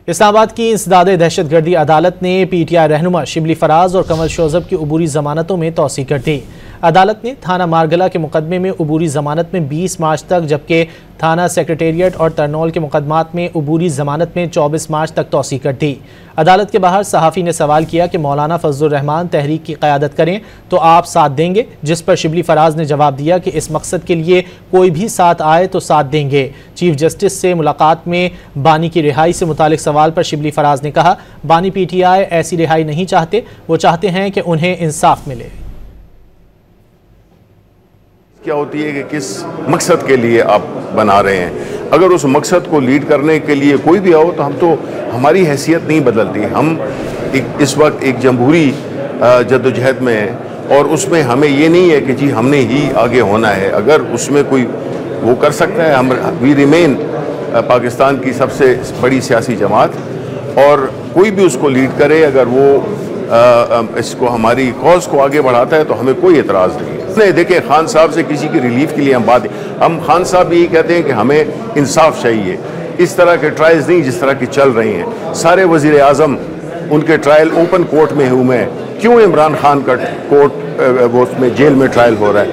इस्लामाबाद की इंसदाद दहशतगर्दी अदालत ने PTI रहनुमा शिबली फराज और कमर शोजब की अबूरी जमानतों में तौसीह कर दी। अदालत ने थाना मारगला के मुकदमे में अबूरी जमानत में 20 मार्च तक, जबकि थाना सेक्रेटेरिएट और तरनौल के मुकदमात में अबूरी जमानत में 24 मार्च तक तौसीह कर दी। अदालत के बाहर सहाफ़ी ने सवाल किया कि मौलाना फजलुर रहमान तहरीक की क़यादत करें तो आप साथ देंगे, जिस पर शिबली फराज ने जवाब दिया कि इस मकसद के लिए कोई भी साथ आए तो साथ देंगे। चीफ जस्टिस से मुलाकात में बानी की रिहाई से मुतालिक सवाल पर शिबली फराज ने कहा, बानी PTI ऐसी रिहाई नहीं चाहते, वो चाहते हैं कि उन्हें इंसाफ मिले। क्या होती है कि किस मकसद के लिए आप बना रहे हैं। अगर उस मकसद को लीड करने के लिए कोई भी आओ तो हम तो, हमारी हैसियत नहीं बदलती। हम इस वक्त एक जमहूरी जद्दोजहद में हैं और उसमें हमें ये नहीं है कि जी हमने ही आगे होना है। अगर उसमें कोई वो कर सकता है, हम वी रिमेन पाकिस्तान की सबसे बड़ी सियासी जमात, और कोई भी उसको लीड करे, अगर वो इसको हमारी कॉज को आगे बढ़ाता है तो हमें कोई एतराज़ नहीं है। नहीं, देखिए, खान साहब से किसी की रिलीफ के लिए हम खान साहब भी यही कहते हैं कि हमें इंसाफ चाहिए। इस तरह के ट्रायल्स नहीं जिस तरह की चल रही हैं। सारे वज़ीर आज़म उनके ट्रायल ओपन कोर्ट में हुए हैं, क्यों इमरान खान का कोर्ट वो उसमें जेल में ट्रायल हो रहा है?